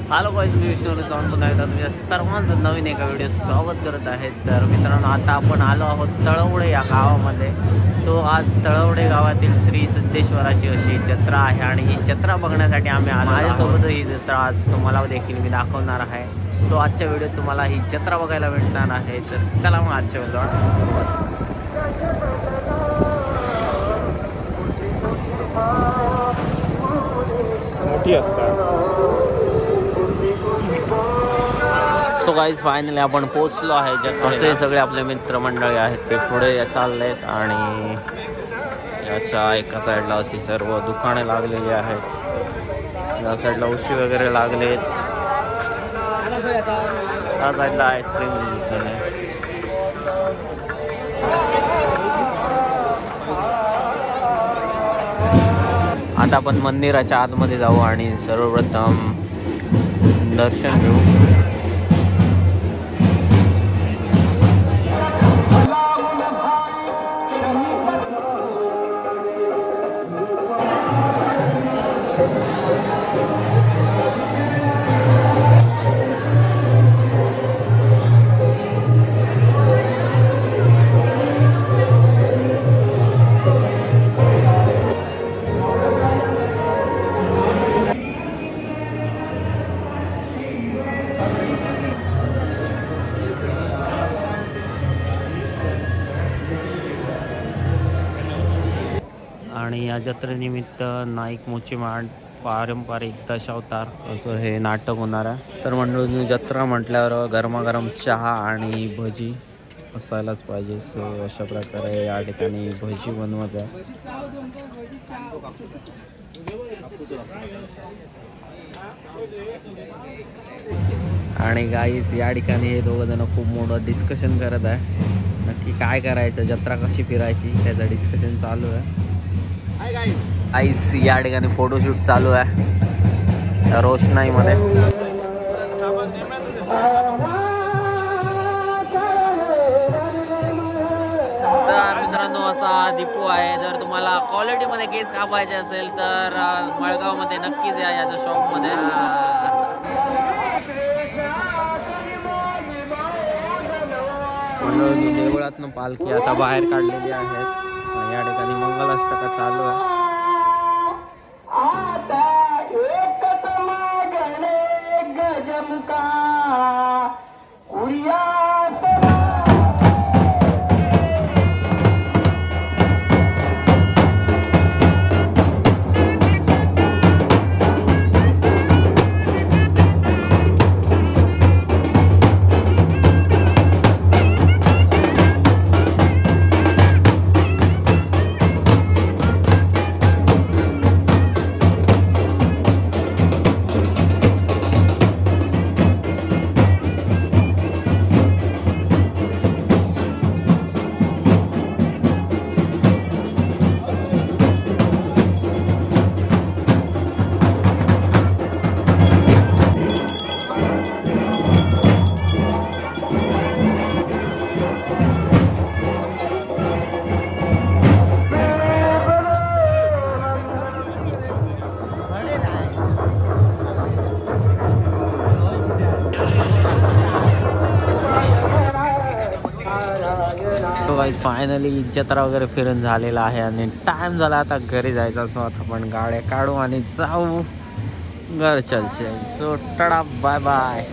Hello guys, मी विष्णू जाऊन पुन्हा एकदा तुमच्या सर्वांचं नवीन एका व्हिडिओ स्वागत करत आहे. तर मित्रांनो, आता आपण आलो आहोत तळवडे या गावामध्ये. सो आज तळवडे गावातील श्री सिद्धेश्वराची अशी जत्रा आहे आणि ही जत्रा बघण्यासाठी आम्ही आलो. माझ्यासोबत ही जत्रा आज तुम्हाला देखील मी दाखवणार आहे. सो आजच्या व्हिडिओत तुम्हाला ही जत्रा बघायला भेटणार आहे. तर चला मग आजच्या व्हिडिओ मोठी असतात. सो गाईज, फायनली आपण पोहोचलो आहे जत्रेला. सगळे आपले मित्रमंडळी आहेत ते पुढे चाललेत आणि याच्या एका साईडला अशी सर्व दुकाने लागलेली आहेत. या साईडला उशी वगैरे लागलेत. त्या साईडला आईस्क्रीम दुकान आहे. आता आपण मंदिराच्या आतमध्ये जाऊ आणि सर्वप्रथम दर्शन घेऊ. आणि या जत्रेनिमित्त नाईक मोचीमाड पारंपरिक दशावतार असं हे नाटक होणार आहे. तर मंडळी, जत्रा म्हटल्यावर गरमागरम चहा आणि भजी असायलाच पाहिजे. सो अशा प्रकारे या ठिकाणी भजी बनवत आहे. आणि गाईस, या ठिकाणी हे दोघं जण खूप मोठं डिस्कशन करत आहे. नक्की काय करायचं, जत्रा कशी फिरायची, त्याचं डिस्कशन चालू आहे. आईच या ठिकाणी फोटोशूट चालू आहे रोषणाईमध्ये. तर मित्रांनो, असा दीपू आहे. जर तुम्हाला क्वालिटीमध्ये केस कापायचे असेल तर मळगावमध्ये नक्कीच या याच्या शॉपमध्ये. देवळातनं पालखी आता बाहेर काढलेली आहे. या ठिकाणी मंगलाष्टका चालू आहे. सो गाईज, फायनली जत्रा वगैरे फिरून झालेला आहे आणि टाइम झाला आता घरी जायचा. सो आता आपण गाड्या काढू आणि जाऊ घरच्या. So tata, bye bye.